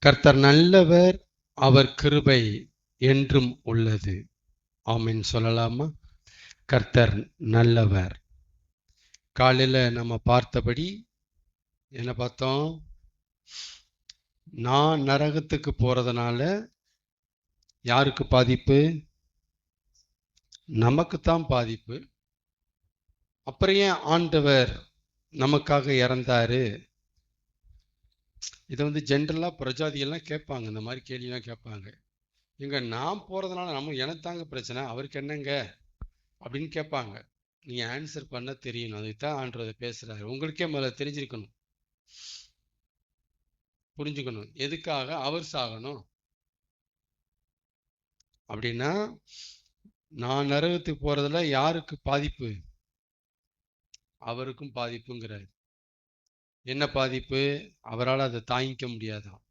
கர்த்தர் நல்லவர், அவர் கிருபை என்றும் உள்ளது. ஆமென் சொல்லலாமா? கர்த்தர் நல்லவர். காலையில நம்ம பார்த்தபடி என்ன பார்த்தோம்? நான் நரகத்துக்கு போறதுனால யாருக்கு பாதிப்பு? நமக்குத்தான் பாதிப்பு. அப்புறம் ஏன் ஆண்டவர் நமக்காக இறந்தாரு? இதை ஜென்ரலா பிரஜாதிகள்லாம் கேட்பாங்க, இந்த மாதிரி கேள்விலாம் கேட்பாங்க. எங்க நான் போறதுனால எனக்கு தாங்க பிரச்சனை, அவருக்கு என்னங்க அப்படின்னு கேட்பாங்க. நீங்க ஆன்சர் பண்ண தெரியணும். அதுதான் ஆண்டவர் பேசுறாரு. உங்களுக்கே முதல்ல தெரிஞ்சிருக்கணும், புரிஞ்சுக்கணும் எதுக்காக அவர் சாகணும் அப்படின்னா. நான் நரகத்துக்கு போறதுல யாருக்கு பாதிப்பு? அவருக்கும் பாதிப்புங்கிறார். என்ன பாதிப்பு? அவரால் அதை தாங்கிக்க முடியாதான்.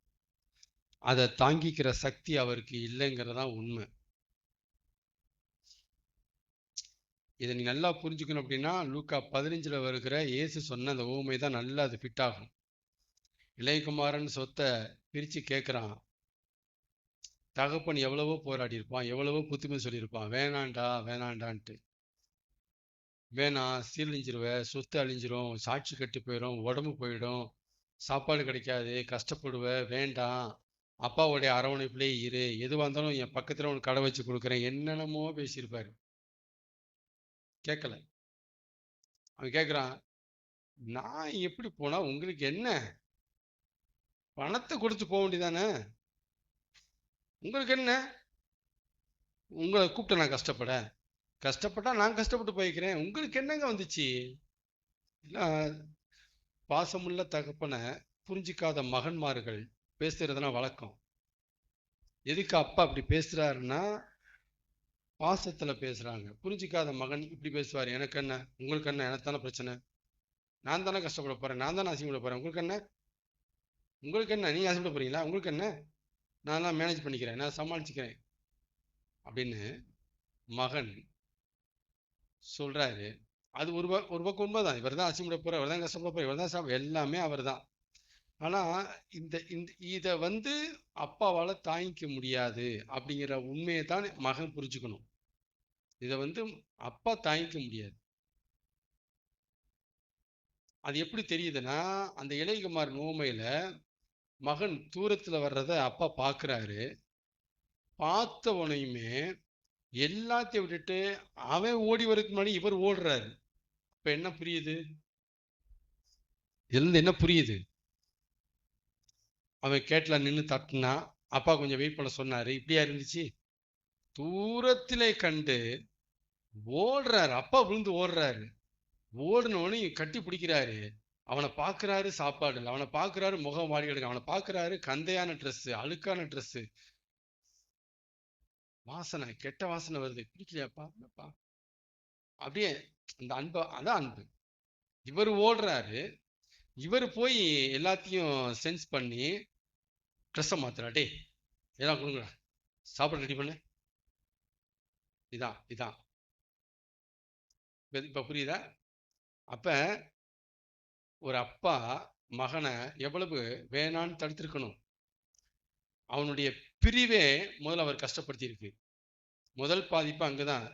அதை தாங்கிக்கிற சக்தி அவருக்கு இல்லைங்கிறதான் உண்மை. இதை நீ நல்லா புரிஞ்சுக்கணும். அப்படின்னா லூக்கா 15 வருகிற இயேசு சொன்ன அந்த ஊமை தான் நல்லா அது ஃபிட் ஆகும். இளையகுமாரன் சொத்தை பிரிச்சு கேட்குறான். தகப்பன் எவ்வளவோ போராடி இருப்பான், எவ்வளவோ புத்திமதி சொல்லியிருப்பான், வேணாண்டா வேணாண்டான்ட்டு. வேணாம், சீரழிஞ்சிருவ, சொத்து அழிஞ்சிரும், சாட்சி கட்டி போயிடும், உடம்பு போயிடும், சாப்பாடு கிடைக்காது, கஷ்டப்படுவ, வேண்டாம், அப்பாவுடைய அரவணைப்பிலே இரு, எதுவாக இருந்தாலும் என் பக்கத்தில் உனக்கு கடை வச்சு கொடுக்குறேன், என்னென்னமோ பேசியிருப்பாரு. கேட்கல. அவன் கேட்குறான், நான் எப்படி போனா உங்களுக்கு என்ன? பணத்தை கொடுத்து போக வேண்டியதானே, உங்களுக்கு என்ன? உங்களை கூப்பிட்டு நான் கஷ்டப்பட்டா நான் கஷ்டப்பட்டு போய்க்கிறேன், உங்களுக்கு என்னங்க வந்துச்சு? பாசமுள்ள தகப்பனை புரிஞ்சிக்காத மகன்மார்கள் பேசுறதுனா வழக்கம். எதுக்கு அப்பா அப்படி பேசுறாருன்னா பாசத்துல பேசுறாங்க. புரிஞ்சிக்காத மகன் இப்படி பேசுவார், எனக்கு என்ன, உங்களுக்கு என்ன, எனக்கு தானே பிரச்சனை, நான் தானே கஷ்டப்பட போறேன், நான் தானே அசிங்கப்பட போறேன், உங்களுக்கு என்ன, உங்களுக்கு என்ன, நீங்க அசிங்கப்பட போறீங்களா, உங்களுக்கு என்ன, நான் மேனேஜ் பண்ணிக்கிறேன், நான் சமாளிச்சுக்கிறேன் அப்படின்னு மகன் சொல்றாரு. அது ஒரு பக்கம் உண்மைதான். இவர் தான் அசிங்கப்பட போற, இவர் தான் கஷ்டப்பட போற, இவர் தான் எல்லாமே அவர் தான். ஆனா இந்த இதை அப்பாவால தாங்கிக்க முடியாது அப்படிங்கிற உண்மையை தான் மகன் புரிஞ்சுக்கணும். இதை அப்பா தாங்கிக்க முடியாது. அது எப்படி தெரியுதுன்னா, அந்த இளையகுமார் நோமையில மகன் தூரத்துல வர்றத அப்பா பாக்குறாரு. பார்த்த உடனேயுமே எல்லாத்தையும் விட்டுட்டு அவன் ஓடி வரதுக்கு முன்னாடி இவர் ஓடுறாரு. இப்ப என்ன புரியுது? இதுல என்ன புரியுது? அவன் கேட்ல நின்று தட்டினா, அப்பா கொஞ்சம் வெயிட் பண்ண சொன்னாரு. இப்படியா இருந்துச்சு? தூரத்திலே கண்டு ஓடுறாரு. அப்பா விழுந்து ஓடுறாரு. ஓடுனவனு கட்டி பிடிக்கிறாரு. அவனை பார்க்குறாரு, சாப்பாடு இல்லை. அவனை பார்க்குறாரு, முகம் வாடி கிடக்கு. அவனை பார்க்குறாரு, கந்தையான ட்ரெஸ்ஸு, அழுக்கான ட்ரெஸ்ஸு, வாசனை, கெட்ட வாசனை வருது. பிடிக்கலையாப்பா? அப்படியே அந்த அன்பை, அதான் அன்பு. இவர் ஓடுறாரு, இவர் போய் எல்லாத்தையும் சென்ஸ் பண்ணி ட்ரெஸ்ஸை மாத்துறா. டே எல்லாம் கொடுங்கடா, சாப்பாடு ரெடி பண்ணு, இதான் இதான். இப்ப புரியுதா? அப்ப ஒரு அப்பா மகனை எவ்வளவு வேணான்னு தடுத்திருக்கணும். அவனுடைய பிரிவே முதல்ல அவர் கஷ்டப்படுத்தி இருக்கு. முதல் பாதிப்பு அங்கதான்.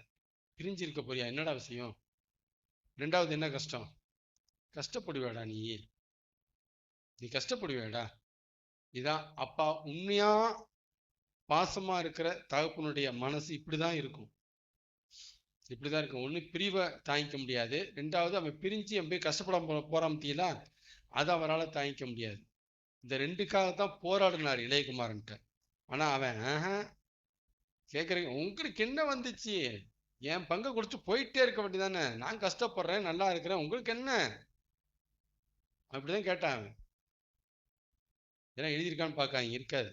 பிரிஞ்சிருக்க போறியா, என்னடா விஷயம்? ரெண்டாவது என்ன கஷ்டம்? கஷ்டப்படுவேடா, நீ கஷ்டப்படுவேடா. இதான் அப்பா உண்மையா பாசமா இருக்கிற தகப்பனுடைய மனசு. இப்படிதான் இருக்கும். ஒண்ணு பிரிவை தாங்கிக்க முடியாது, ரெண்டாவது அவன் பிரிஞ்சு அவன் போய் கஷ்டப்படாம போறாம தீலா, அதை அவரால் தாங்கிக்க முடியாது. இந்த ரெண்டுக்காகத்தான் போராடினார் இளையகுமாரன்ட்ட. ஆனா அவன் கேட்குறீங்க, உங்களுக்கு என்ன வந்துச்சு, என் பங்கை கொடுத்து போயிட்டே இருக்க வேண்டியதானே, நான் கஷ்டப்படுறேன், நல்லா இருக்கிறேன், உங்களுக்கு என்ன, அப்படிதான் கேட்டான் அவன். ஏன்னா எழுதியிருக்கான்னு பார்க்காங்க, இருக்காது.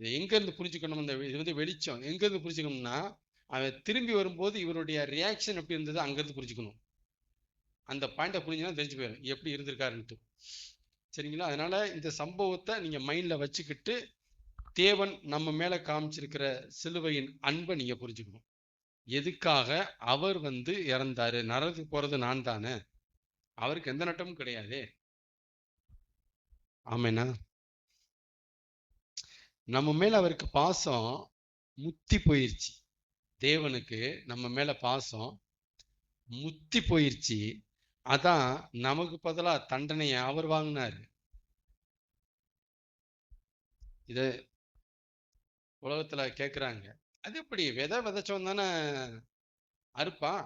இதை எங்க இருந்து புரிஞ்சுக்கணும்? இது வெளிச்சம் எங்க இருந்து புரிஞ்சுக்கணும்னா, அவன் திரும்பி வரும்போது இவருடைய ரியாக்ஷன் எப்படி இருந்தது அங்கிருந்து புரிஞ்சுக்கணும். அந்த பாயிண்டை புரிஞ்சுன்னா தெரிஞ்சு போயிடும் எப்படி இருந்திருக்காருன்ட்டு. சரிங்களா? அதனால இந்த சம்பவத்தை நீங்க மைண்ட்ல வச்சுக்கிட்டு தேவன் நம்ம மேல காமிச்சிருக்கிற சிலுவையின் அன்பை நீங்க புரிஞ்சுக்கணும். எதுக்காக அவர் இறந்தாரு? நரகத்துக்கு போறது நான் தானே, அவருக்கு எந்த நட்டமும் கிடையாது. ஆமேனா? நம்ம மேல அவருக்கு பாசம் முத்தி போயிருச்சு. தேவனுக்கு நம்ம மேல பாசம் முத்தி போயிருச்சு. அதான் நமக்கு பதிலா தண்டனையை அவர் வாங்கினாரு. இத உலகத்துல கேக்குறாங்க, அது எப்படி விதை விதைச்சவன் தானே அறுப்பான்,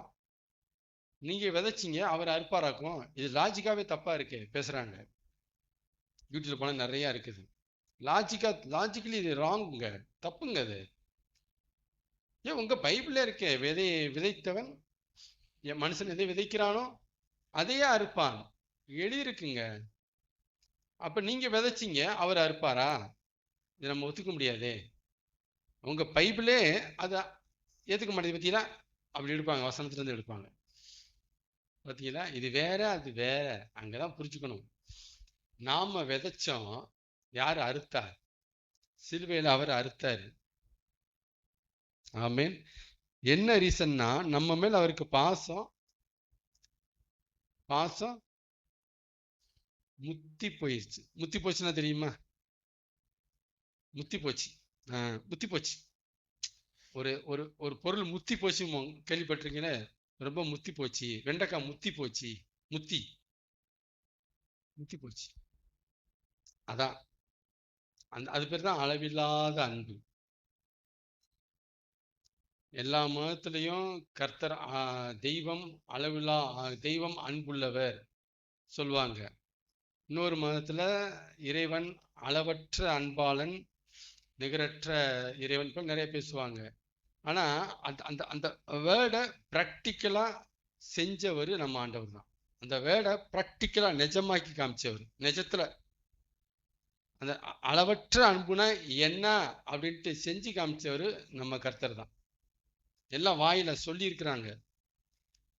நீங்க விதைச்சிங்க அவர் அறுப்பாராக்கும். இது லாஜிக்காவே தப்பா இருக்கு பேசுறாங்க. யூடியூப்ல போனா நிறைய இருக்குது. லாஜிக்கலி இது ராங்குங்க, தப்புங்க அது. ஏன் உங்க பைபிள்ல இருக்கே, விதைத்தவன் என் மனுஷன் எதை விதைக்கிறானோ அதையே அறுப்பான் எழுதியிருக்குங்க. அப்ப நீங்க விதைச்சிங்க அவர் அறுப்பாரா? இது நம்ம ஒத்துக்க முடியாதே. உங்க பைபிளே அதை ஏத்துக்க மாட்டேங்குது பத்தியா, அப்படி எடுப்பாங்க, வசனத்துல இருந்து எடுப்பாங்க. பார்த்தீங்களா, இது வேற அது வேற. அங்கதான் புரிஞ்சுக்கணும். நாம விதைச்சோம், யார் அறுத்தார்? சிலுவையில் அவர் அறுத்தாரு. ஆமீன். என்ன ரீசன்னா நம்ம மேல அவருக்கு பாசம் முத்தி போயிடுச்சு. முத்தி போச்சுன்னா தெரியுமா? முத்தி போச்சு. முத்தி போச்சு. ஒரு ஒரு ஒரு பொருள் முத்தி போச்சு கேள்விப்பட்டிருக்கீங்களே, ரொம்ப முத்தி போச்சு. வெண்டைக்காய் முத்தி போச்சு, முத்தி போச்சு. அதான் அது பேர் தான் அளவில்லாத அன்பு. எல்லா மதத்திலையும் கர்த்தர் தெய்வம் அன்புள்ளவர் சொல்லுவாங்க. இன்னொரு மதத்துல இறைவன் அளவற்ற அன்பாளன், நிகரற்ற இறைவன் போல் நிறைய பேசுவாங்க. ஆனா அந்த அந்த வேர்டை பிராக்டிக்கலா செஞ்சவர் நம்ம ஆண்டவர் தான். அந்த வேர்டை பிராக்டிக்கலா நிஜமாக்கி காமிச்சவர். நிஜத்துல அந்த அளவற்ற அன்புனா என்ன அப்படின்ட்டு செஞ்சு காமிச்சவர் நம்ம கர்த்தர் தான். எல்லாம் வாயில சொல்லி இருக்கிறாங்க,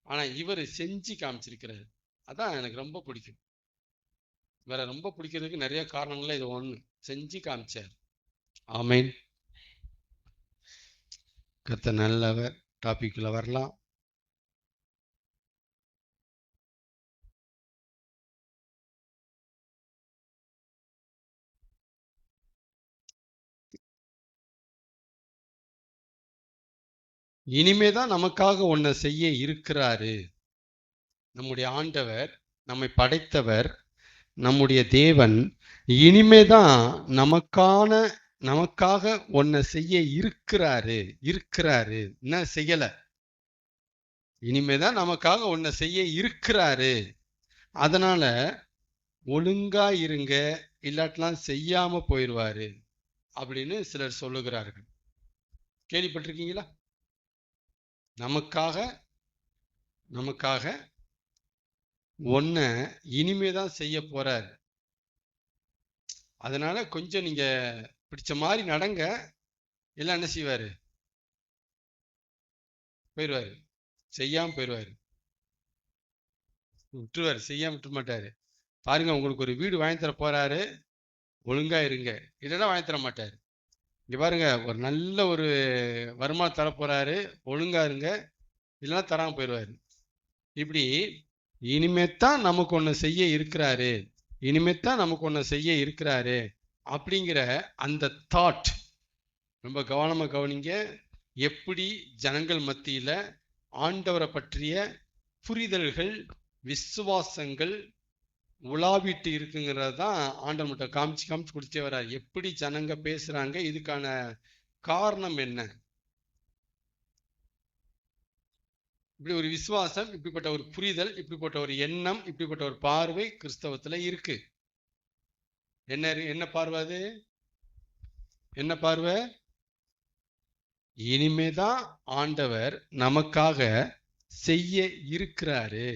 ஆனா இவர் செஞ்சு காமிச்சிருக்கிறாரு. அதான் எனக்கு ரொம்ப பிடிக்கும். வேற ரொம்ப பிடிக்கிறதுக்கு நிறைய காரணங்கள்ல இது ஒண்ணு, செஞ்சு காமிச்சார். ஆமீன். கர்த்தர் நல்லவர். டாபிக்ல வரலாம். இனிமேதான் நமக்காக ஒன்ன செய்ய இருக்கிறாரு. நம்முடைய ஆண்டவர், நம்மை படைத்தவர், நம்முடைய தேவன் இனிமேதான் நமக்காக ஒன்ன செய்ய இருக்கிறாரு. என்ன செய்யல, இனிமேதான் நமக்காக ஒன்ன செய்ய இருக்கிறாரு. அதனால ஒழுங்கா இருங்க, இல்லாட்டெல்லாம் செய்யாம போயிடுவாரு அப்படின்னு சிலர் சொல்லுகிறார்கள். கேள்விப்பட்டிருக்கீங்களா? நமக்காக ஒன்ன இனிமேதான் செய்ய போறாரு. அதனால கொஞ்சம் நீங்க பிடிச்ச மாதிரி நடங்க, எல்லாம் என்ன செய்வாரு? போயிடுவாரு, செய்யாம போயிடுவாரு, விட்டுருவாரு, செய்யாம விட்டுற மாட்டாரு. பாருங்க, உங்களுக்கு ஒரு வீடு வாங்கி தர போறாரு, ஒழுங்கா இருங்க, இல்லைன்னா வாங்கி தர மாட்டாரு. இங்க பாருங்க, ஒரு நல்ல ஒரு வருமானம் தர போறாரு, ஒழுங்கா இருங்க, இல்லைன்னா தராம போயிடுவாரு. இப்படி இனிமேத்தான் நமக்கு ஒண்ணு செய்ய இருக்கிறாரு, அப்படிங்கிற அந்த தாட் ரொம்ப கவனமா கவனிங்க. எப்படி ஜனங்கள் மத்தியில ஆண்டவரை பற்றிய புரிதல்கள், விசுவாசங்கள் உலாவிட்டு இருக்குங்கிறது தான் ஆண்டவர் மட்டும் காமிச்சு கொடுத்தே வர்றார். எப்படி ஜனங்க பேசுறாங்க, இதுக்கான காரணம் என்ன? இப்படி ஒரு விசுவாசம், இப்படிப்பட்ட ஒரு புரிதல், இப்படிப்பட்ட ஒரு எண்ணம், இப்படிப்பட்ட ஒரு பார்வை கிறிஸ்தவத்துல இருக்கு. என்ன பார்வை அது? என்ன பார்வை? இனிமேதான் ஆண்டவர் நமக்காக செய்ய இருக்கிறாரு.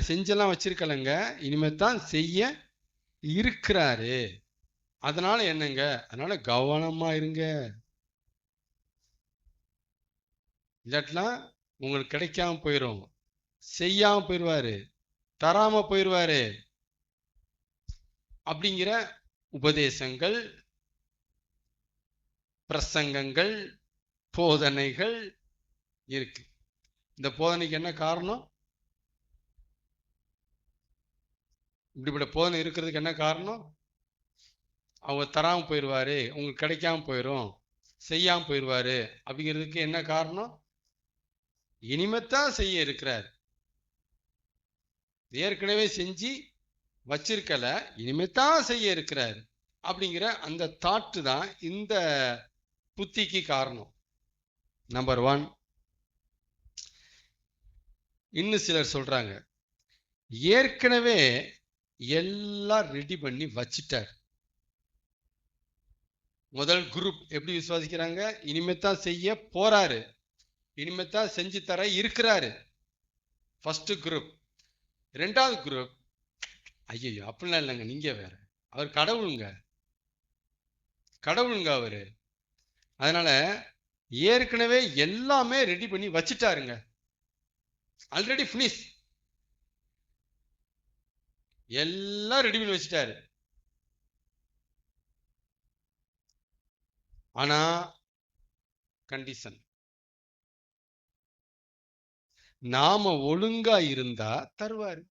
செஞ்செல்லாம் வச்சிருக்கலங்க, இனிமேதான் செய்ய இருக்கிறாரு. அதனால என்னங்க, அதனால கவனமா இருங்க, இல்லாட்டெல்லாம் உங்களுக்கு கிடைக்காம போயிடும், செய்யாம போயிடுவாரு, தராம போயிடுவாரு. அப்படிங்கிற உபதேசங்கள், பிரசங்கங்கள், போதனைகள் இருக்கு. இந்த போதனைக்கு என்ன காரணம்? இப்படிப்பட்ட போதனை இருக்கிறதுக்கு என்ன காரணம்? அவங்க தராமல் போயிடுவாரு, உங்களுக்கு கிடைக்காம போயிடும், செய்யாமல் போயிடுவாரு. அப்படிங்கிறதுக்கு என்ன காரணம்? இனிமேத்தான் செய்ய இருக்கிறார். ஏற்கனவே செஞ்சு வச்சிருக்கல, இனிமேத்தான் செய்ய இருக்கிறார் அப்படிங்கிற அந்த தாட்டு தான் இந்த புத்திக்கு காரணம். நம்பர் 1. இன்னும் சிலர் சொல்றாங்க, ஏற்கனவே எல்லாம் ரெடி பண்ணி வச்சிட்டார். முதல் குரூப் எப்படி விசுவாசிக்கிறாங்க? இனிமேத்தான் செய்ய போறாரு, இனிமேத்தான் செஞ்சு தர இருக்கிறாரு. First group. ரெண்டாவது குரூப், ஐயோ அப்படிலாம் இல்லைங்க, நீங்க வேற, அவர் கடவுளுங்க, கடவுளுங்க அவரு. அதனால ஏற்கனவே எல்லாமே ரெடி பண்ணி வச்சிட்டாருங்க, ஆல்ரெடி ஃபினிஷ், எல்லாம் ரெடி பண்ணி வச்சிட்டாரு. ஆனா கண்டிஷன், நாம ஒழுங்கா இருந்தா தருவாரு,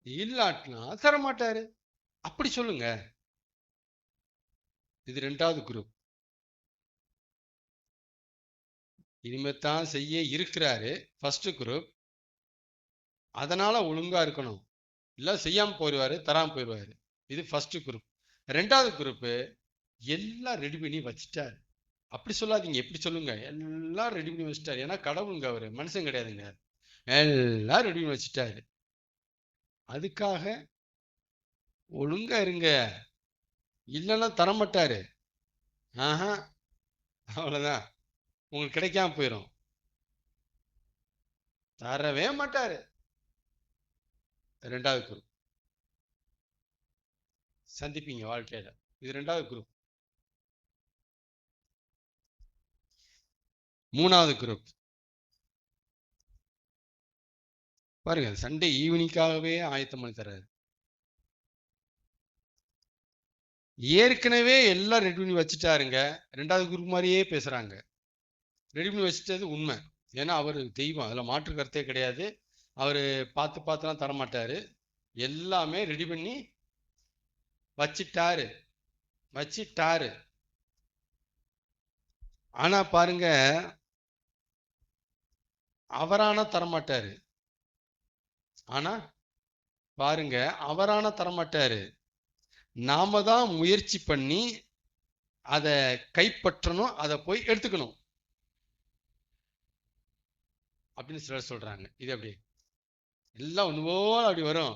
இல்லாட்டினா தரமாட்டாரு. அப்படி சொல்லுங்க. இது ரெண்டாவது குரூப். இனிமேத்தான் செய்ய இருக்கிறாரு, ஃபர்ஸ்ட் குரூப். அதனால ஒழுங்கா இருக்கணும், இல்ல செய்யாம போயிடுவாரு, தராம போயிடுவாரு. இது ஃபர்ஸ்ட் குரூப். ரெண்டாவது குரூப், எல்லாம் ரெடி பண்ணி வச்சுட்டாரு. அப்படி சொல்லாதீங்க, எப்படி சொல்லுங்க, எல்லாம் ரெடி பண்ணி வச்சுட்டாரு. ஏன்னா கடவுளுங்க அவரு, மனுஷன் கிடையாதுங்க. எல்லாம் ரெடி பண்ணி வச்சுட்டாரு. அதுக்காக ஒழுங்கா இருங்க, இல்லைன்னா தரமாட்டாரு. ஆஹா, அவ்வளவுதான், உங்களுக்கு கிடைக்காம போயிடும், தரவே மாட்டாரு. ரெண்டாவது குரூப் சந்திப்பீங்க வாழ்க்கையில. இது ரெண்டாவது குரூப். மூணாவது குரூப் பாருங்க, சண்டே ஈவினிங்காகவே ஆயத்தம் பண்ணி தர்றாரு. ஏற்கனவே எல்லாம் ரெடி பண்ணி வச்சுட்டாருங்க. ரெண்டாவது குரூப் மாதிரியே பேசுறாங்க. ரெடி பண்ணி வச்சுட்டது உண்மை, ஏன்னா அவர் தெய்வம், அதில் மாற்று கருத்தே கிடையாது. அவர் பார்த்து பார்த்துலாம் தரமாட்டாரு, எல்லாமே ரெடி பண்ணி வச்சிட்டாரு வச்சிட்டாரு. ஆனா பாருங்க, அவரான தரமாட்டாரு. ஆனா பாருங்க, அவரான தரமாட்டாரு, நாம தான் முயற்சி பண்ணி அதை கைப்பற்றணும், அதை போய் எடுத்துக்கணும் அப்படின்னு சிலர் சொல்றாங்க. இது அப்படி எல்லாம் ஒன்று போல அப்படி வரும்,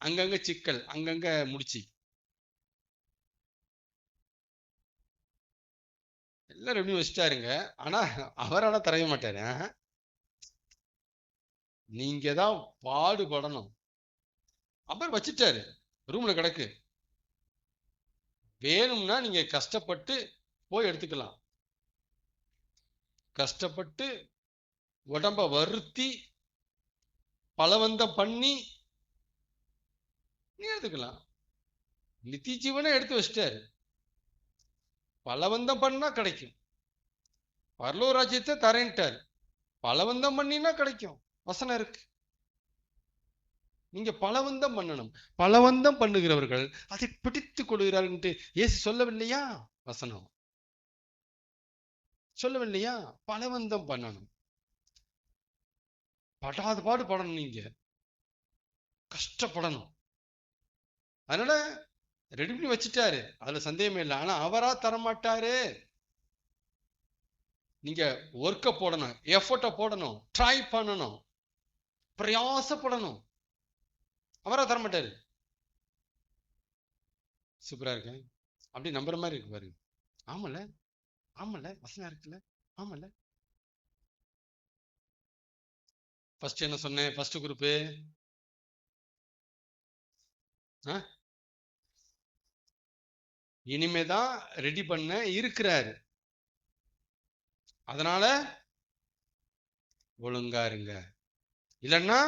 அங்கங்க சிக்கல், அங்கங்க முடிச்சு, எல்லாம் ரெடி வச்சுட்டாருங்க. ஆனா அவரால தரவே மாட்டாரு. நீங்க தான் பாடுபடணும். அவர் வச்சுட்டாரு, ரூம்ல கிடக்கு, வேணும்னா நீங்க கஷ்டப்பட்டு போய் எடுத்துக்கலாம், கஷ்டப்பட்டு உடம்ப வருத்தி பலவந்தம் பண்ணி நீ எடுத்துக்கலாம். நித்திய ஜீவனை எடுத்து வச்சிட்டாரு, பலவந்தம் பண்ணா கிடைக்கும். பரலோக ராஜ்யத்தை தரேன்ட்டாரு, பலவந்தம் பண்ணினா கிடைக்கும், வசனம் இருக்கு. நீங்க பலவந்தம் பண்ணணும். பலவந்தம் பண்ணுகிறவர்கள் அதை பிடித்துக் கொள்கிறார்கள் இயேசு சொல்லவில்லையா? வசனம் சொல்லவில்லையா? பலவந்தம் பண்ணணும், படாத பாடு படணும், நீங்க கஷ்டப்படணும். அதனால ரெடி பண்ணி வச்சுட்டாரு, அதுல சந்தேகமே இல்லை. ஆனா அவரா தரமாட்டாரு. நீங்க ஒர்க்க போடணும், எஃபர்ட்டை போடணும், ட்ரை பண்ணணும், பிரயாசப்படணும். அவரா தரமாட்டாரு. சூப்பரா இருக்கு, அப்படி நம்புற மாதிரி இருக்கு பாருங்க. ஆமல, ஆமல, வசனம் இருக்குல்ல, ஆமல. ஃபர்ஸ்ட் என்ன சொன்னேன்? ஃபர்ஸ்ட் குரூப் இனிமேதான் ரெடி பண்ண இருக்கிறாரு, அதனால ஒழுங்கா இருங்க, இல்லைன்னா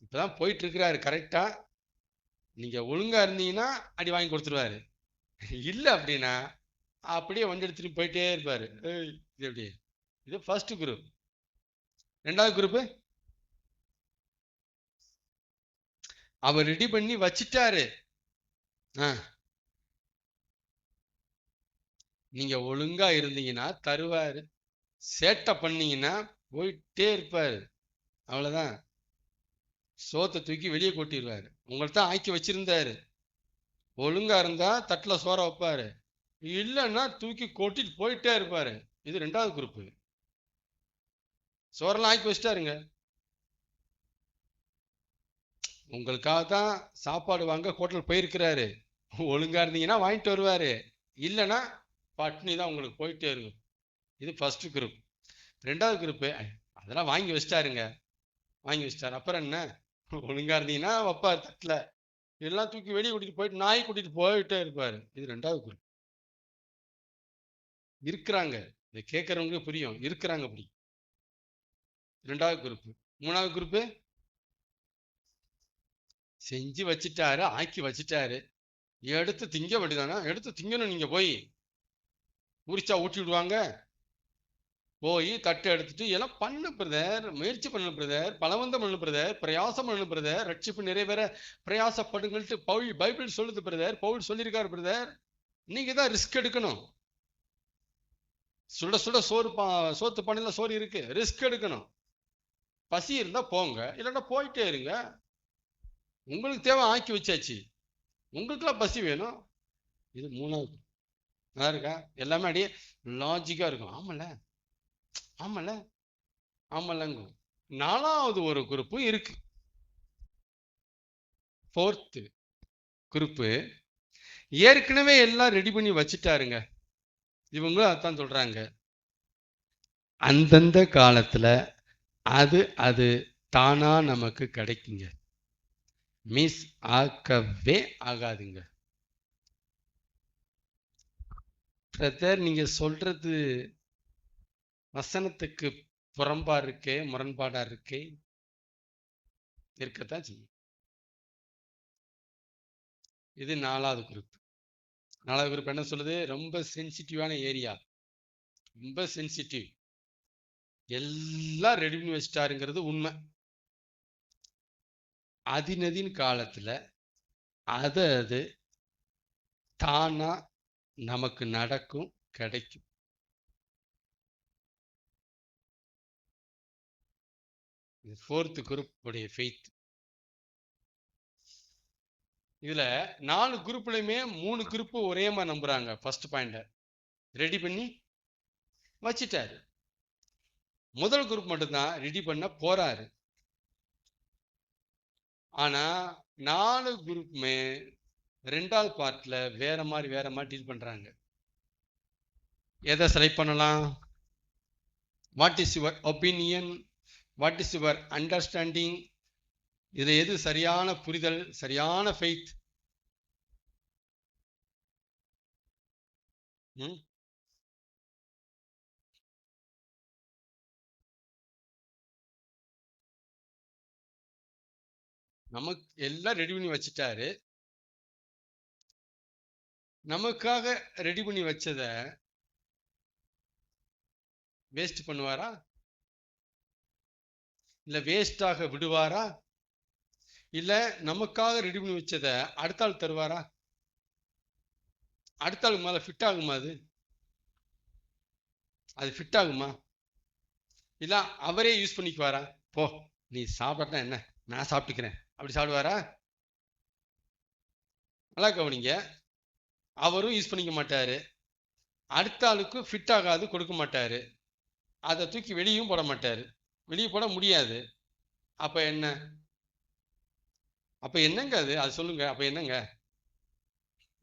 இப்பதான் போயிட்டு இருக்கிறாரு கரெக்டா, நீங்க ஒழுங்கா இருந்தீங்கன்னா அடி வாங்கி கொடுத்துருவாரு, இல்ல அப்படின்னா அப்படியே வண்டி எடுத்துட்டு போயிட்டே இருப்பாரு. இது எப்படி? இது ஃபர்ஸ்ட் குரூப். ரெண்டாவது குரூப், அவர் ரெடி பண்ணி வச்சிட்டாரு. நீங்க ஒழுங்கா இருந்தீங்கன்னா தருவாரு, சேட்டை பண்ணீங்கன்னா போயிட்டே இருப்பாரு. அவ்வளவுதான். சோத்தை தூக்கி வெளியே கொட்டிடுவாரு. உங்கள்தான் ஆக்கி வச்சிருந்தாரு. ஒழுங்கா இருந்தா தட்டுல சோற வைப்பாரு, இல்லைன்னா தூக்கி கொட்டிட்டு போயிட்டே இருப்பாரு. இது 2வது குரூப். சோறெல்லாம் ஆக்கி வச்சிட்டாருங்க, உங்களுக்காக தான் சாப்பாடு வாங்க ஹோட்டல் போயிருக்கிறாரு. ஒழுங்கா இருந்தீங்கன்னா வாங்கிட்டு வருவாரு, இல்லைன்னா பட்னி தான் உங்களுக்கு போயிட்டே இருக்கும். இது ஃபர்ஸ்ட் குரூப். 2வது குரூப் அதெல்லாம் வாங்கி வச்சிட்டாருங்க, வாங்கி வச்சிட்டாரு, அப்புறம் என்ன, ஒழுங்கா இருந்தீங்கன்னா வைப்பார் தட்டுல, எல்லாம் தூக்கி வெளியே கூட்டிட்டு போயிட்டு நாய் கூட்டிட்டு போயிட்டே இருப்பாரு. இது 2வது குரூப். இருக்கிறாங்க, இதை கேட்கறவங்களுக்கு புரியும், இருக்கிறாங்க அப்படி. 2வது குரூப். 3வது குரூப், செஞ்சு வச்சிட்டாரு, ஆக்கி வச்சிட்டாரு, எடுத்து திங்க வேண்டியதானா, எடுத்து திங்கணும். நீங்க போய் உரிச்சா ஊட்டி விடுவாங்க, போய் தட்டை எடுத்துட்டு எல்லாம் பண்ணு பிரதர், முயற்சி பண்ணு பிரதர், பலவந்தம் பண்ணு பிரதர், பிரயாசம் பண்ணு பிரதர், ரட்சிப்பு நிறைவேற பிரயாசப்படுங்கள்ட்டு பைபிள் சொல்லுது பிரதர், பவுல் சொல்லியிருக்காரு பிரதர். நீங்க தான் ரிஸ்க் எடுக்கணும். சுட சுட சோத்து பானையில சோறு இருக்கு, ரிஸ்க் எடுக்கணும். பசி இருந்தா போங்க, இல்லைன்னா போயிட்டே இருங்க. உங்களுக்கு தேவை ஆக்கி வச்சாச்சு, உங்களுக்குலாம் பசி வேணும். இது 3வது. நல்லா இருக்கா? எல்லாமே அப்படியே லாஜிக்கா இருக்கும். ஆமல ஆமல ஆமலங்க. 4வது ஒரு குரூப் இருக்கு. 4th குரூப் ஏற்கனவே எல்லாம் ரெடி பண்ணி வச்சுட்டாருங்க. இவங்களும் அதான் சொல்றாங்க, அந்தந்த காலத்துல அது அது தானா நமக்கு கிடைக்குங்க, மிஸ் ஆக்கவே ஆகாதுங்க. பிரதர் நீங்க சொல்றது வசனத்துக்கு புறம்பா இருக்கே, முரண்பாடா இருக்கே, இருக்கத்தான் செய்யும். இது 4வது குரூப். 4வது குரூப் என்ன சொல்லுது? ரொம்ப சென்சிட்டிவான ஏரியா, ரொம்ப சென்சிட்டிவ், எல்லாம் ரெடி பண்ணி வச்சிட்டாருங்கிறது உண்மை. அதினதின் காலத்துல அது தானா நமக்கு நடக்கும், கிடைக்கும். இது 4th குரூப் உடைய ஃபெய்த். இதுல 4 குரூப்லயுமே 3 குரூப் ஒரே மாதிரி நம்புறாங்க. ஃபர்ஸ்ட் பாயிண்ட் ரெடி பண்ணி வச்சிட்டாரு. முதல் குரூப் மட்டும்தான் ரெடி பண்ண போறாரு. ஆனா 4 குரூப்புமே 2வது பார்ட்ல வேற மாதிரி டீல் பண்றாங்க. எதை செலக்ட் பண்ணலாம்? What is your opinion, what is your understanding, இது எது சரியான புரிதல், சரியான ஃபெய்த்? நமக்கு எல்லாம் ரெடி பண்ணி வச்சிட்டாரு, நமக்காக ரெடி பண்ணி வச்சத வேஸ்ட் பண்ணுவாரா, இல்ல வேஸ்டாக விடுவாரா, இல்ல நமக்காக ரெடி பண்ணி வச்சத அடுத்த ஆள் தருவாரா? அடுத்த ஆளுக்கு மேல ஃபிட் ஆகுமா? அது ஃபிட் ஆகுமா? இல்ல அவரே யூஸ் பண்ணிக்குவாரா? போ நீ சாப்பிட்டா என்ன, நான் சாப்பிட்டுக்கிறேன், அப்படி சாப்பிடுவாரா? நல்லா கவனிங்க, அவரும் யூஸ் பண்ணிக்க மாட்டாரு, அடுத்த ஆளுக்கு ஃபிட் ஆகாது, கொடுக்க மாட்டாரு, அதை தூக்கி வெளியும் போட மாட்டாரு, வெளியே போட முடியாது. அப்ப என்ன, அப்ப என்னங்க அது? அது சொல்லுங்க. அப்ப என்னங்க?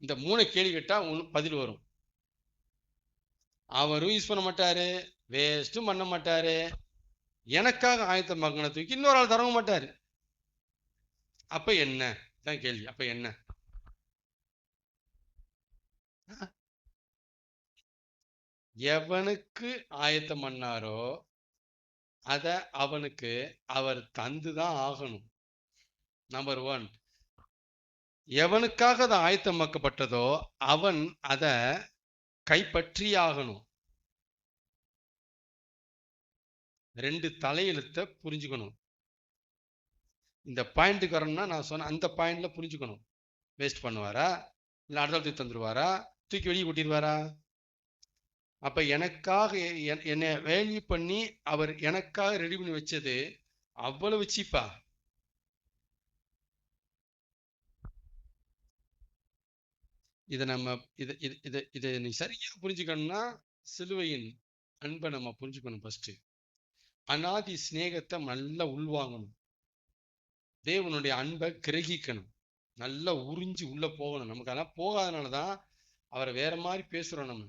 இந்த 3 கேள்வி கேட்டா பதில் வரும். அவரும் யூஸ் பண்ண மாட்டாரு, வேஸ்டும் பண்ண மாட்டாரு, எனக்காக ஆயத்தமாக்கின தூக்கி இன்னொரு ஆள் தரவும் மாட்டாரு. அப்ப என்ன தான் கேள்வி. அப்ப என்ன? எவனுக்கு ஆயத்தம் பண்ணாரோ அத அவனுக்கு அவர் தந்துதான் ஆகணும். நம்பர் 1. எவனுக்காக அது ஆயத்தமாக்கப்பட்டதோ அவன் அத கைப்பற்றி ஆகணும். 2 தலையெழுத்தை புரிஞ்சுக்கணும். இந்த பாயிண்ட்டுக்கு வரணும்னா நான் சொன்ன அந்த பாயிண்ட்ல புரிஞ்சுக்கணும். வேஸ்ட் பண்ணுவாரா, இல்லை அடுத்த தூக்கி தந்துடுவாரா, தூக்கி வெளியே கூட்டிடுவாரா? அப்ப எனக்காக என்னை வேல்யூ பண்ணி அவர் எனக்காக ரெடி பண்ணி வச்சது அவ்வளவு சீப்பா? இதை நம்ம இதை இதை இதை இதை நீ சரியா புரிஞ்சுக்கணும்னா சிலுவையின் அன்பை நம்ம புரிஞ்சுக்கணும். ஃபர்ஸ்ட் அனாதி சிநேகத்தை நல்லா உள்வாங்கணும். தேவனுடைய அன்பை கிரகிக்கணும். நல்லா உறிஞ்சி உள்ள போகணும். நமக்கு அதெல்லாம் போகாதனாலதான் அவரை வேற மாதிரி பேசுறோம். நம்ம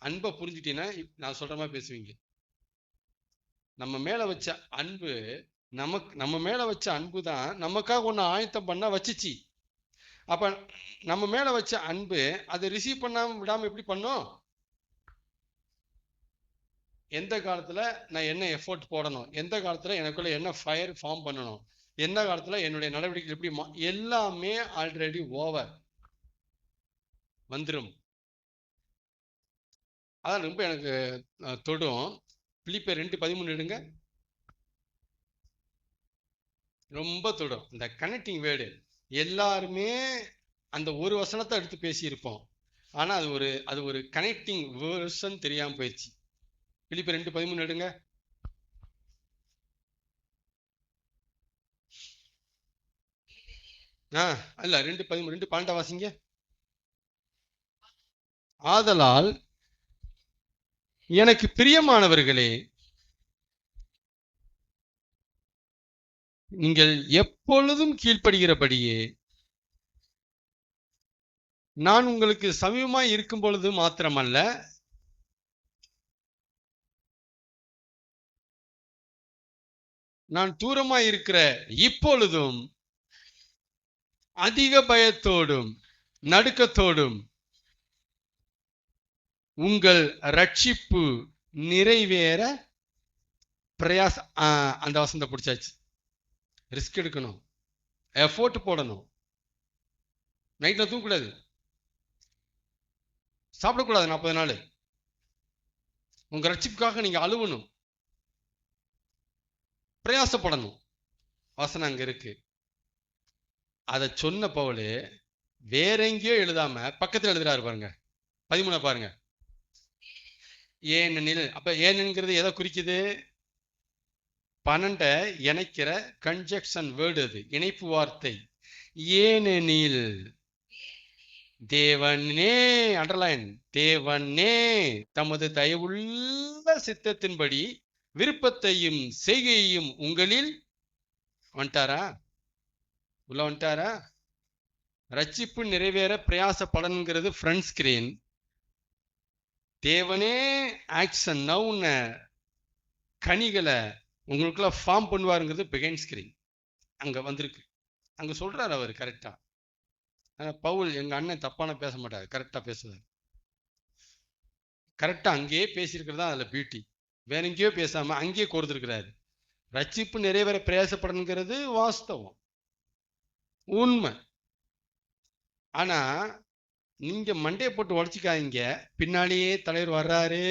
அன்பை புரிஞ்சுட்டீங்கன்னா நான் சொல்ற மாதிரி பேசுவீங்க. நம்ம மேல வச்ச அன்பு நம்ம மேல வச்ச அன்பு தான் நமக்காக ஒண்ணு ஆயத்தம் பண்ண வச்சுச்சு. அப்ப நம்ம மேல வச்ச அன்பு அதை ரிசீவ் பண்ணாம விடாம எப்படி பண்ணும்? எந்த காலத்துல நான் என்ன எஃபோர்ட் போடணும், எந்த காலத்துல எனக்குள்ள என்ன ஃபயர் ஃபார்ம் பண்ணணும், எந்த காலத்துல என்னுடைய நடவடிக்கை எப்படி எல்லாமே ஆல்ரெடி ஓவர் வந்துடும். அதான் ரொம்ப எனக்கு தொடும். பிலிப்பியர் 2:13 எடுங்க. ரொம்ப தொடும் இந்த கனெக்டிங் வேர்டு. எல்லாருமே அந்த ஒரு வசனத்தை எடுத்து பேசியிருப்போம். ஆனா அது ஒரு கனெக்டிங் வேர்ஷன் தெரியாம போயிடுச்சு. பிலிப்பியர் 2:13 எடுங்க. இல்ல 2:13 2:12 வாசிங்க. ஆதலால் எனக்கு பிரியமானவர்களே, நீங்கள் எப்பொழுதும் கீழ்ப்படுகிறபடியே நான் உங்களுக்கு சமீபமாய் இருக்கும் பொழுது மாத்திரமல்ல, நான் தூரமாய் இருக்கிற இப்பொழுதும் அதிக பயத்தோடும் நடுக்கத்தோடும் உங்கள் ரட்சிப்பு நிறைவேற பிரயாச அந்த வசனத்தை பிடிச்சாச்சு. ரிஸ்க் எடுக்கணும், எஃபோர்ட் போடணும். நைட்ல தூக்கக்கூடாது, சாப்பிடக்கூடாது 40 நாள். உங்க ரட்சிப்புக்காக நீங்க அழுவணும், பிரயாசப்படணும். வசனம் அங்க இருக்கு. அதை சொன்ன பவுல் வேற எங்கேயோ எழுதாம பக்கத்துல எழுதுறாரு பாருங்க. 13 பாருங்க. ஏனெனில், அப்ப ஏனென்கிறது எதை குறிக்குது? 12 இணைக்கிற கன்ஜெக்ஷன் வேர்டு, அது இணைப்பு வார்த்தை. ஏனெனில் தேவனே, அண்டர்லைன், தேவனே தமது தயவுள்ள சித்தத்தின்படி விருப்பத்தையும் செய்கையையும் உங்களில் வந்துட்டாரா? உள்ள வந்துட்டாரா? ரட்சிப்பு நிறைவேற பிரயாசப்படணுங்கிறது ஃப்ரண்ட் ஸ்கிரீன். தேவனே ஆக்ஷன் நவுன கனிகளை உங்களுக்குள்ள ஃபார்ம் பண்ணுவாருங்கிறது பிகைண்ட் ஸ்கிரீன். அங்க வந்திருக்கு. அங்க சொல்றாரு அவர் கரெக்டா. பவுல் எங்க அண்ணன் தப்பான பேச மாட்டாரு, கரெக்டா பேசுவார். கரெக்டா அங்கேயே பேசியிருக்கிறதா அதுல பியூட்டி. வேற எங்கேயோ பேசாம அங்கேயே கோர்த்துருக்கிறாரு. ரட்சிப்பு நிறைவேற பிரயாசப்படணுங்கிறது வாஸ்தவம், உண்மை. ஆனா நீங்க மண்டையை போட்டு உடச்சிக்காதீங்க, பின்னாலேயே தலைவர் வர்றாரு.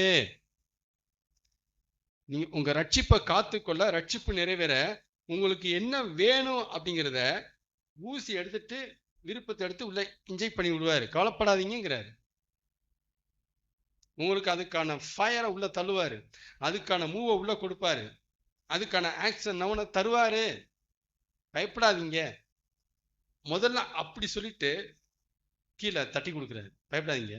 நீங்க உங்க ரட்சிப்பை காத்துக்கொள்ள, ரட்சிப்பு நிறைவேற உங்களுக்கு என்ன வேணும் அப்படிங்கிறத ஊசி எடுத்துட்டு விருப்பத்தை எடுத்து உள்ள இன்ஜெக்ட் பண்ணி விடுவாரு. கவலைப்படாதீங்கிறாரு. உங்களுக்கு அதுக்கான ஃபயரை உள்ள தள்ளுவாரு, அதுக்கான மூவை உள்ள கொடுப்பாரு, அதுக்கான ஆக்ஷன் நவனை தருவாரு. பயப்படாதீங்க. முதல்ல அப்படி சொல்லிட்டு கீழே தட்டி கொடுக்குறாரு. பயப்படாதீங்க,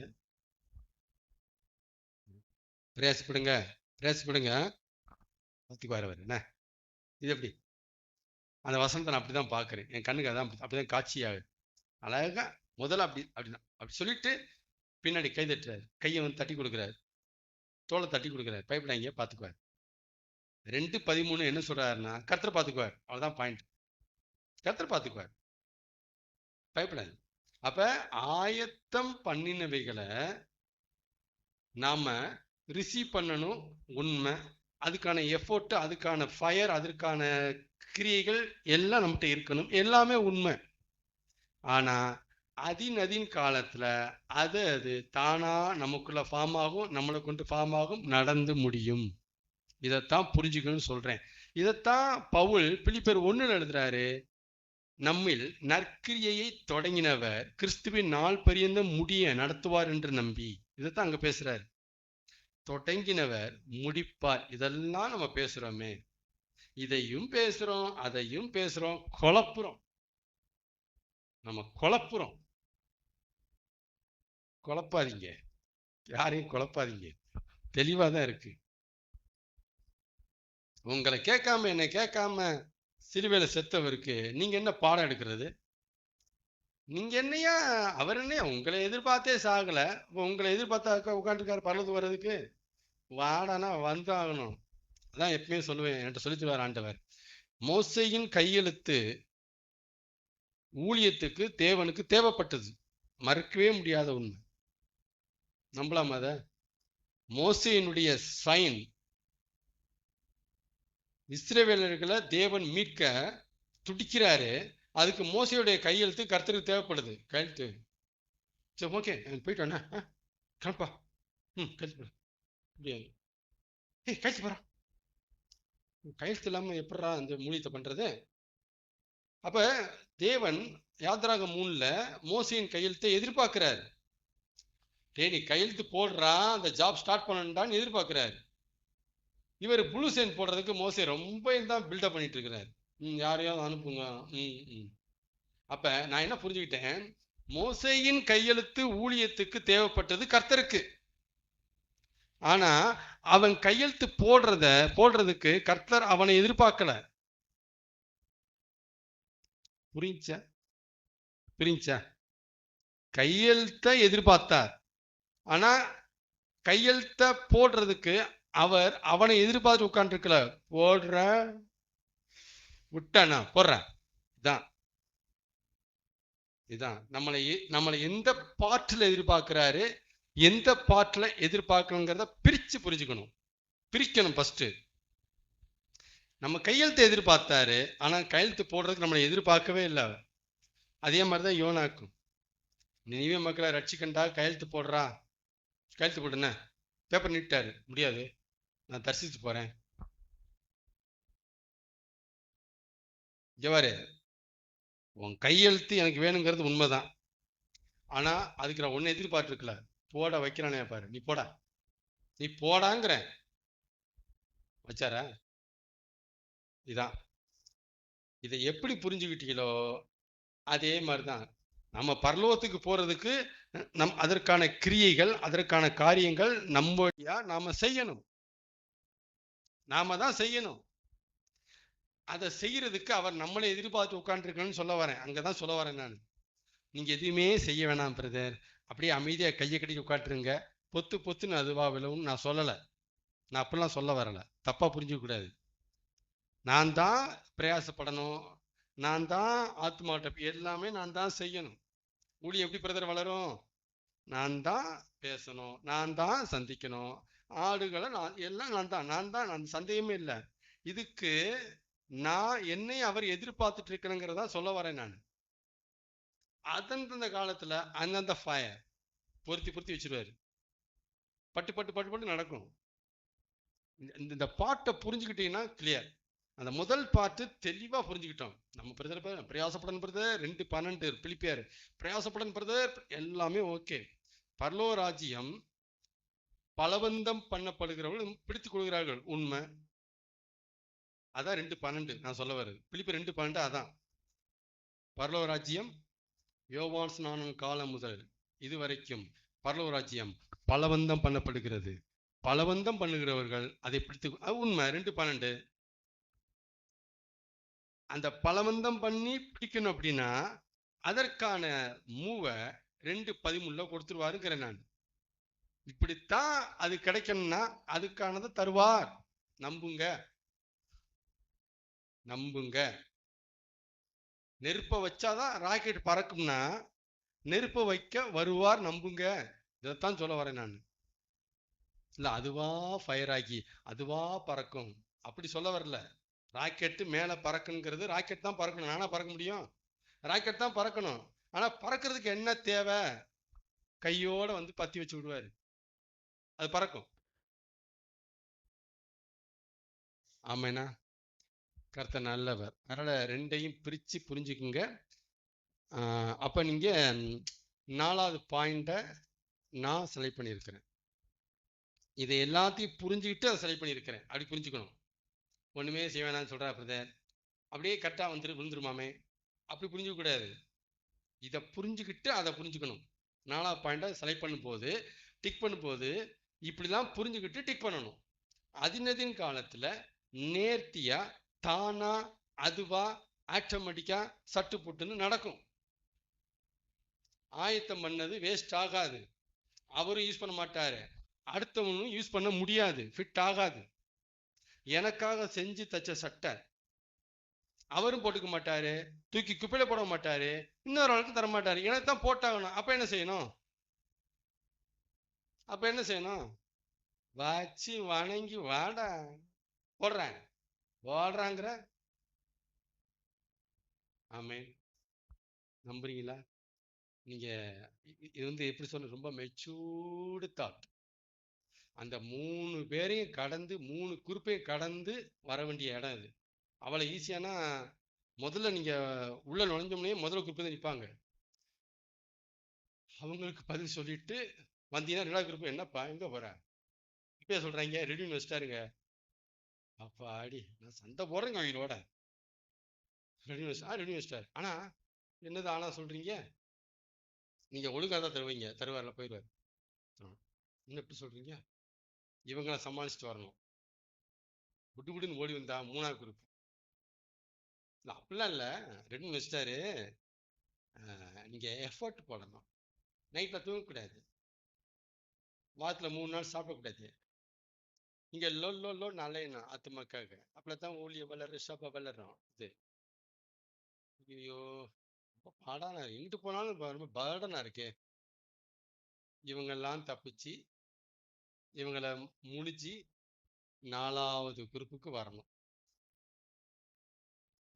பிரயாசப்படுங்க, பிரயாசப்படுங்க, பார்த்துக்குவாரு அவர். என்ன இது? எப்படி அந்த வசனத்தை நான் அப்படிதான் பார்க்குறேன். என் கண்ணுக்கு அதான் அப்படிதான் காட்சியாகுது. அழகா முதல்ல அப்படிதான் அப்படி சொல்லிட்டு பின்னாடி கை தட்டுறாரு, கையை வந்து தட்டி கொடுக்குறாரு, தோலை தட்டி கொடுக்குறாரு. பயப்படாங்க, பார்த்துக்குவார். 2:13 என்ன சொல்றாருன்னா, கர்த்தர் பார்த்துக்குவார். அவ்வளவுதான் பாயிண்ட். கர்த்தர் பார்த்துக்குவார், பயப்படாது. அப்ப ஆயத்தம் பண்ணினவைகளை நாம ரிசீவ் பண்ணணும், உண்மை. அதுக்கான எஃபோர்ட், அதுக்கான ஃபயர், அதற்கான கிரியைகள் எல்லாம் நம்மகிட்ட இருக்கணும், எல்லாமே உண்மை. ஆனா அதின் காலத்துல அது தானா நமக்குள்ள ஃபார்ம் ஆகும், நம்மளை கொண்டு ஃபார்ம் ஆகும், நடந்து முடியும். இதைத்தான் புரிஞ்சுக்கணும்னு சொல்றேன். இதைத்தான் பவுல் பிலிப்பியர் 1 எழுதுறாரு. நம்மில் நற்கிரியையை தொடங்கினவர் கிறிஸ்துவின் நாள் பரியந்தம் முடிய நடத்துவார் என்று நம்பி. இதைத்தான் அங்க பேசுறாரு. தொடங்கினவர் முடிப்பார். இதெல்லாம் நம்ம பேசுறோமே, இதையும் பேசுறோம் அதையும் பேசுறோம், குழப்புறோம். நம்ம குழப்புறோம். குழப்பாதீங்க, யாரையும் குழப்பாதீங்க, தெளிவாதான் இருக்கு. உங்களை கேட்காம என்ன கேட்காம சிலுவையில செத்தவருக்கு நீங்க என்ன பாடம் எடுக்கிறது? நீங்க என்னையா, அவர் என்னையா உங்களை எதிர்பார்த்தே சாகல, உங்களை எதிர்பார்த்தா உட்காந்துருக்காரு பரலது வர்றதுக்கு. வாடானா வந்தாகணும். அதான் எப்பயுமே சொல்லுவேன், என்கிட்ட சொல்லி தருவார் ஆண்டவர். மோசேயின் கையெழுத்து ஊழியத்துக்கு தேவனுக்கு தேவைப்பட்டது, மறுக்கவே முடியாத உண்மை. நம்பலாமா அத? மோசேயினுடைய சைன் இஸ்ரவேலர்களை தேவன் மீட்க துடிக்கிறாரு. அதுக்கு மோசையுடைய கையெழுத்து கர்த்தருக்கு தேவைப்படுது. கையெழுத்து சரி, ஓகே, போயிட்டு வாண்ணா, கணப்பா, கையெழுத்து போட முடியாது. கையெழுத்து போறான். கையெழுத்து இல்லாம எப்படா அந்த மூலியத்தை பண்றது? அப்ப தேவன் யாத்ராகம் 3ல மோசையின் கையெழுத்தை எதிர்பார்க்கிறார். நீ கையெழுத்து போடுறா, அந்த ஜாப் ஸ்டார்ட் பண்ணணும்டான்னு எதிர்பார்க்கிறார். இவர் புளூ சைன் போடுறதுக்கு மோசே ரொம்ப தான் பில்டப் பண்ணிட்டு இருக்கிறார். யாரையாவது அனுப்புங்க. அப்ப நான் என்ன புரிஞ்சுக்கிட்டேன், மோசேயின் கையெழுத்து ஊழியத்துக்கு தேவைப்பட்டது கர்த்தருக்கு. ஆனா அவன் கையெழுத்து போடுறதுக்கு கர்த்தர் அவனை எதிர்பார்க்கல. புரிஞ்சா? கையெழுத்தை எதிர்பார்த்தார், ஆனா கையெழுத்த போடுறதுக்கு அவர் அவனை எதிர்பார்த்து உட்கார்ந்து இருக்கல. போடுற விட்டானா போடுற. இதான் நம்மளை எந்த பாட்டுல எதிர்பார்க்கிறாரு, எந்த பாட்டுல எதிர்பார்க்கணுங்கிறத பிரிச்சு புரிஞ்சுக்கணும். பிரிக்கணும். ஃபர்ஸ்ட் நம்ம கையெழுத்து எதிர்பார்த்தாரு, ஆனா கையெழுத்து போடுறதுக்கு நம்மளை எதிர்பார்க்கவே இல்லை. அதே மாதிரிதான் யோனாக்கும். நினிவே மக்களை ரட்சிக்கண்டா, கையெழுத்து போடுறா, கையெழுத்து போடுன, பேப்பர் நீட்டாரு, முடியாது, நான் தரிசிச்சு போறேன். ஜவாரு, உன் கையெழுத்து எனக்கு வேணுங்கிறது உண்மைதான், ஆனா அதுக்கு நான் ஒன்னு எதிர்பார்த்துருக்கல. போட வைக்கிறானே பாரு, நீ போடாங்கிற வச்சாரா? இதான். இதை எப்படி புரிஞ்சுக்கிட்டீங்களோ அதே மாதிரிதான் நம்ம பரலோகத்துக்கு போறதுக்கு அதற்கான கிரியைகள், அதற்கான காரியங்கள் நாம செய்யணும். நாம தான் செய்யணும். அதை செய்யறதுக்கு அவர் நம்மளை எதிர்பார்த்து உட்காந்துருக்கணும்னு சொல்ல வரேன். அங்கதான் சொல்ல வரேன் நான். நீங்க எதுவுமே செய்ய வேணாம் பிரதர், அப்படியே அமைதியா கையை கட்டி உட்காந்துருங்க, பொத்துன்னு அதுவா விழுவும் நான் சொல்லலை. நான் அப்படிலாம் சொல்ல வரல, தப்பா புரிஞ்சுக்க கூடாது. நான் தான் பிரயாசப்படணும், நான் தான் ஆத்மாட்ட எல்லாமே நான் தான் செய்யணும். ஊழியம் எப்படி பிரதர் வளரும்? நான் தான் பேசணும், நான் தான் சந்திக்கணும், ஆடுகளை நான் தான் சந்தேகமே இல்லை. இதுக்கு நான் என்னை அவர் எதிர்பார்த்துட்டு இருக்கிறேங்கிறதா சொல்ல வரேன் நான். அந்தந்த காலத்துல அந்தந்த ஃபயர் பொருத்தி வச்சிருவாரு. பட்டு நடக்கும். இந்த பாட்டை புரிஞ்சுக்கிட்டீங்கன்னா கிளியர். அந்த முதல் பாட்டு தெளிவா புரிஞ்சுக்கிட்டோம். நம்ம பிரயாசப்படன் பிரதர் 2:12 பிலிப்பியர், பிரயாசப்படன் பிரதர் எல்லாமே ஓகே. பரலோ ராஜ்யம் பலவந்தம் பண்ணப்படுகிறவர்கள் பிடித்துக் கொள்கிறார்கள், உண்மை. அதான் 2:12 நான் சொல்ல வருது. பிலிப்பியர் 2:12 அதான். பரலோ ராஜ்யம் யோவான் ஸ்நானம் காலம் முதல் இதுவரைக்கும் பரலோ ராஜ்யம் பலவந்தம் பண்ணப்படுகிறது, பலவந்தம் பண்ணுகிறவர்கள் அதை பிடித்து, உண்மை. 2:12 அந்த பலவந்தம் பண்ணி பிடிக்கணும் அப்படின்னா அதற்கான மூவை 2:13 கொடுத்துருவாருங்கிறேன் நான். இப்படித்தான் அது கிடைக்கணும்னா அதுக்கானதை தருவார். நம்புங்க. நெருப்ப வச்சாதான் ராக்கெட் பறக்கும்னா நெருப்ப வைக்க வருவார், நம்புங்க. இதைத்தான் சொல்ல வரேன் நான். இல்ல அதுவா ஃபயர் ஆகி அதுவா பறக்கும் அப்படி சொல்ல வரல. ராக்கெட்டு மேல பறக்குங்கிறது, ராக்கெட் தான் பறக்கணும். நானா பறக்க முடியும்? ராக்கெட் தான் பறக்கணும். ஆனா பறக்கிறதுக்கு என்ன தேவை? கையோட வந்து பத்தி வச்சு விடுவாரு, அது பறக்கும். ஆமாண்ணா. கர்த்தர் நல்லவர். அதனால ரெண்டையும் பிரிச்சு புரிஞ்சுக்குங்க. அப்ப நீங்க 4வது பாயிண்ட நான் செலக்ட் பண்ணியிருக்கிறேன். இதை எல்லாத்தையும் புரிஞ்சுக்கிட்டு அதை செலக்ட் பண்ணியிருக்கிறேன். அப்படி புரிஞ்சுக்கணும். ஒண்ணுமே செய்ய வேணாம்னு சொல்றா பிரதர், அப்படியே கரெக்டா விழுந்துருமாமே, அப்படி புரிஞ்சுக்க கூடாது. இதை புரிஞ்சுக்கிட்டு அதை புரிஞ்சுக்கணும். 4வது பாயிண்ட செலக்ட் பண்ணும்போது, டிக் பண்ணும்போது இப்படிலாம் புரிஞ்சுக்கிட்டு டிக் பண்ணணும். அதினதின் காலத்துல நேர்த்தியா, தானா, அதுவா, ஆட்டோமேட்டிக்கா சட்டு புட்டுன்னு நடக்கும். ஆயத்தம் பண்ணது வேஸ்ட் ஆகாது. அவரும் யூஸ் பண்ண மாட்டாரு, அடுத்தவனும் யூஸ் பண்ண முடியாது, ஃபிட் ஆகாது. எனக்காக செஞ்சு தச்ச சட்டை அவரும் போட்டுக்க மாட்டாரு, தூக்கி குப்பையில போட மாட்டாரு, இன்னொரு ஆளுக்கு தர மாட்டாரு, எனக்கு தான் போட்டாகணும். அப்ப என்ன செய்யணும்? வச்சு வணங்கி வாடா போடுறாங்க போடுறாங்கிற. ஆமே, நம்புறீங்களா? நீங்க இது எப்படி சொல்ல, ரொம்ப மெச்சூர்டு தாட். அந்த 3 பேரையும் கடந்து 3 குரூப்பையும் கடந்து வர வேண்டிய இடம் இது. அவ்வளவு ஈஸியானா முதல்ல நீங்க உள்ள நுழைஞ்சோம்னே முதல்ல குரூப் தான் நிற்பாங்க. அவங்களுக்கு பதில் சொல்லிட்டு வந்தீங்கன்னா 2வது குரூப், என்னப்பா எங்க போற, இப்பயே சொல்றாங்க ரெடியூன் வச்சிட்டாருங்க. அப்பாடி, நான் சண்டை போடுறேங்க அவங்களோட. ரெடியூன் வச்சிட்டாரு. ஆனா என்னது ஆனா சொல்றீங்க, நீங்க ஒழுங்கா தான் தருவீங்க, தருவார்ல போயிடுவார். என்ன எப்படி சொல்றீங்க? இவங்களை சமாளிச்சுட்டு வரணும். விட்டு விட்டுன்னு ஓடி வந்தா 3வது குரூப். இல்லை அப்படிலாம் இல்லை, ரெடியூன் வச்சிட்டாரு, நீங்க எஃபர்ட் போடணும். நைட்ல தூங்கக்கூடாது, வாரத்துல 3 நாள் சாப்பிடக்கூடாது. இங்க லோ லோ லோ அலையணும் ஆத்துமாக்காக. அப்படித்தான் ஊழிய வளர்ற சபை வளரும். இது ஐயோ, ரொம்ப பாடானா, எங்கிட்டு போனாலும் ரொம்ப பேர்டனா இருக்கே. இவங்கெல்லாம் தப்பிச்சு இவங்களை முடிச்சு 4வது குரூப்புக்கு வரணும்.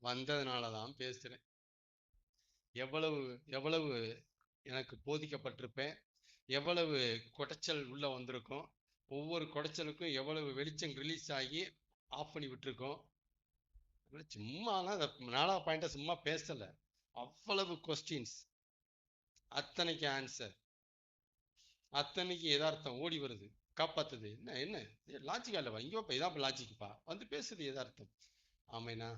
வந்ததுனால தான் பேசுறேன். எவ்வளவு எவ்வளவு எனக்கு போதிக்கப்பட்டிருப்பேன், எவ்வளவு குடைச்சல் உள்ள வந்திருக்கும், ஒவ்வொரு குடைச்சலுக்கும் எவ்வளவு வெளிச்சம் ரிலீஸ் ஆகி ஆஃப் பண்ணி விட்டுருக்கோம். சும்மாலாம் 4வது பாயிண்ட சும்மா பேசல, அவ்வளவு கொஸ்டின்ஸ், அத்தனைக்கு ஆன்சர், அத்தனைக்கு எதார்த்தம் ஓடி வருது, காப்பாத்துது. என்ன என்ன லாஜிக்கா இல்லவா? இங்கேப்பா இதான் லாஜிக்குப்பா வந்து பேசுது எதார்த்தம். ஆமைனா